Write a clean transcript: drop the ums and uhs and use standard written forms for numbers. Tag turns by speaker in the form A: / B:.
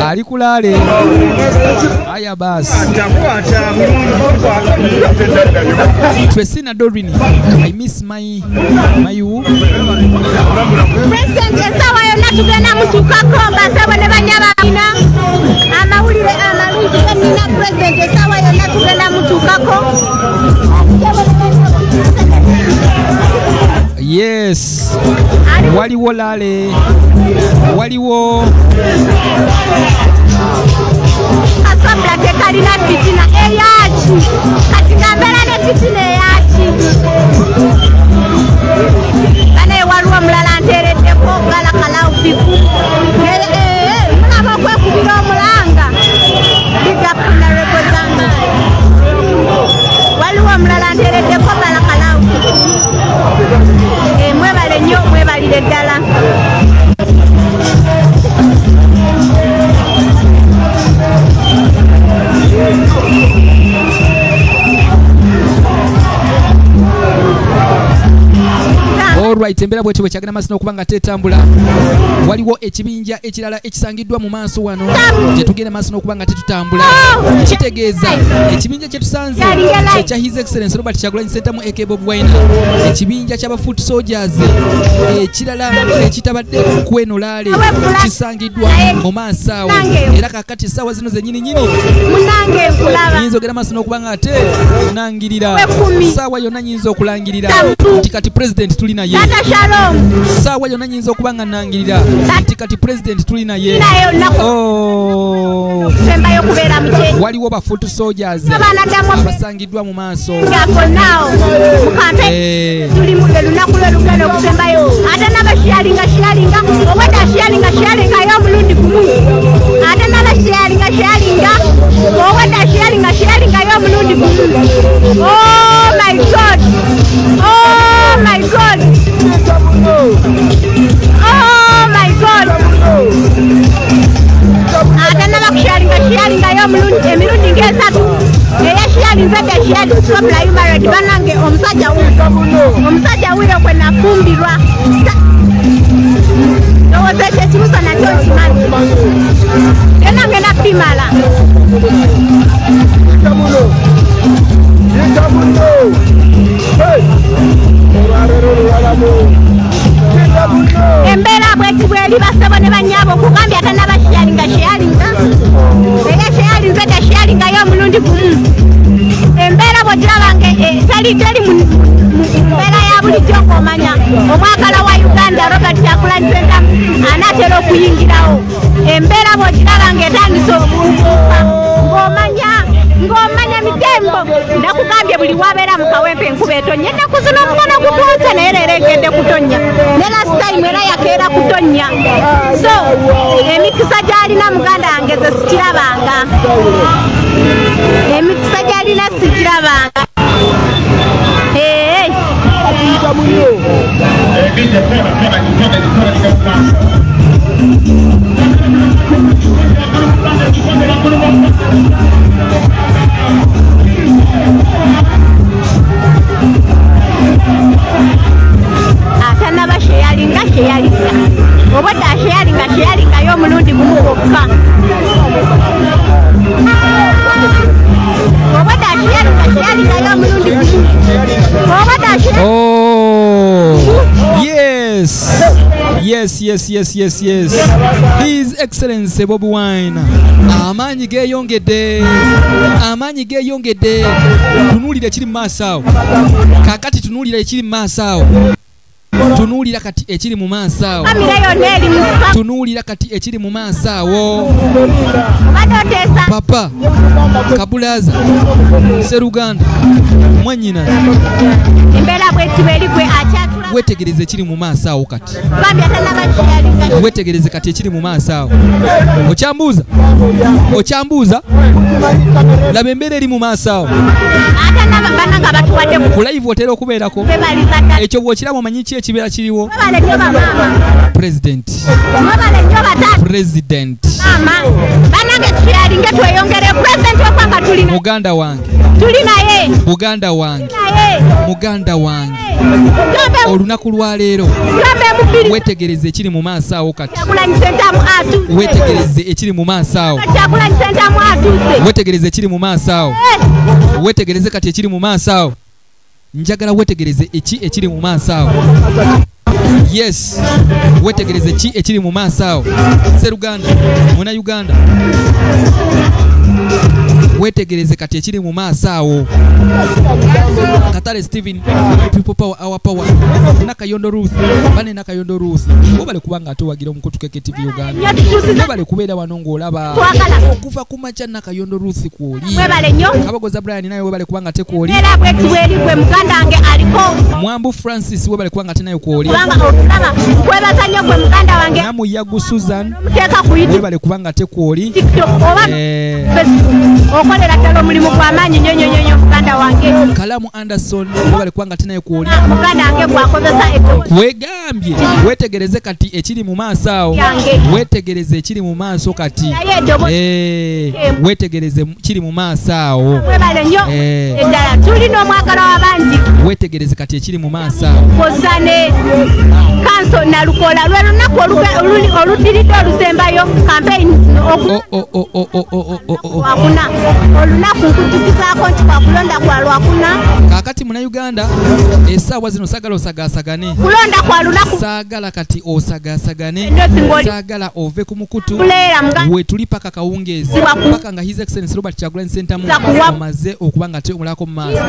A: ali kulale aya basi Tresina Dorini I miss my
B: President esawa yonna tugenda mutukako mbasabone banyabina amawulire amalungi nina President esawa yonna tugenda mutukako
A: yes waliwo lale waliwo
B: asabla tekalina fitina eyachi kati gambera ne fitina eyachi bane waliwo mulala ntereddeko ngala kalau fiku mulaba okwekubira omulanga bigapuna rekozanga waliwo mulala ntereddeko ngala kalau mwebale nnyo mwebalire ddala
A: Alright, embera bwetyo bwe kyagenda masina okubanga tetambula waliwo ekibinja ekirala ekisangiddwa mu maaso wano gye tugenda masina okubanga tetutambula kitegeeza ekibinja kye tusanze kya His Excellency Robert Kyagulanyi Ssentamu aka Bobi Wine ekibinja ky'aba foot soldiers ekirala ekitabadde kweno laale kisangiddwa mu maaso awo era kakati essaawa zino zennyini
B: munange nkulaba
A: nyinza ogenda masina okubanga ate nangirira essaawa yonna nyinza okulangirira nti kati president tulina ye sawa yonna nyinza okubanga nangirira nti kati president tulina ye waliwo ba foot soldiers basangiddwa mu maaso
B: lunaku lwelugenda okusembayo ate nabashiyalinga yo omulundi gumu ate nabashiyalinga owedda shiyalinga yo omulundi gumu oh my god oh my god oh my god ate nabakushiyalinga yo emirundi ng'esatu eyashiyalinze sobla human banange omusajja wuyo kwe nafumbirwa ndowooza ekyo ekibuzo nakyo nkimanyi era ngenda pimala embeera bweti bweri basabo ne banyaabo okugambya ate nabashiyalinga era shiyalinze yo omulundi gumu embeera bwogirabange teri mu mbeera ya bulijjo ng'omanya omwagala wa Uganda Robert Kyagulanyi Ssentamu anaatera okuyingirawo embeera bwogirabange etandise okubuuka ng'omanya mitembo nakugambye buli wabeera mu kawempe enkuba etonnya ennaku zino omukono gutuutse naye leero egende kutonnya ne last time era yakeera kutonnya so emikisa gy'alina muganda wange ze sikirabanga emikisa gy'alina sikirabanga ate nabasheyalinga obadde asheyalinga yo omulundi gumu gwokka obadde asheyalinga yo omulundi gumu yes His Excellency Bobi Wine amaanyi geeyongedde tunuulira ekiri mu maaso awo kakati tunuulira ekiri mu maaso awo tunuulira kati ekiri mu maaso awo tunuulira kati ekiri mu maaso awo papa Kabulaza Seruganda Mwanyina embeera bwetiba eri gwe akyatula wetegereze ekiri mu maaso awo kati wetegereze kati ekiri mu maaso awo okyambuuza laba embeera eri mu maaso awo ku live otera okubeerako ekyo bw'okiraba omanyi ki ekibeera kiriwo president Mama banange sharinga tweyongere president wapanga tulina
A: muganda wange
B: tulina ye
A: muganda wange muganda wange olunaku lwa leero wetegereze ekiri mu maaso awo kati wetegereze ekiri mu maaso awo wetegereze ekiri mu maaso awo wetegereze kati ekiri mu maaso awo njagala wetegereze ekiri mu maaso awo yes wetegereze ki ekiri mu maaso awo Seruganda muna Uganda wetegereze kati ekiri mu maaso awo Katale Steven people power our power Nakayondo Ruth bane Nakayondo Ruth obale kubanga atuwagira omukutu keke TV Uganda obale kubeera wanongo olaba okuva kumacha Nakayondo Ruth kuoli Kabogoza Brian naye obale kubanga te kuoli
B: era bwetweri gwe muganda ange aliko
A: Mwambu Francis obale kubanga te naye kuoli
B: kubanga kwebaza nnyo gwe muganda wange
A: namu Yagu Susan
B: muteeka kuyita
A: obale kubanga te kuoli
B: okolera talo mulimu kwa manyi nyonyonyonyo muganda wange
A: Kalamu Anderson obale kubanga te naye kuoli
B: muganda wange gwakozesa eto
A: kwegambye wetegereze kati ekiri mu maaso awo wetegereze ekiri mu maaso kati wetegereze kiri mu maaso awo
B: webale nnyo eddala tulina omwagala w'abangi
A: wetegereze kati ekiri mu maaso awo
B: kozane kanso nalukola lwe lunaku oludiridde olusembayo campaign wakuna olunaku nkujukizaako nti kwakulonda kwa lwakuna
A: kakati muna Uganda essaawa zino saagala osagasagane
B: kulonda kwa lunaku
A: saagala kati osagasagane saagala ove ku mukutu we tuli paka kawungeezi paka nga His Excellency Robert Kyagulanyi Ssentamu amaze okuba nga te omulako mu maaso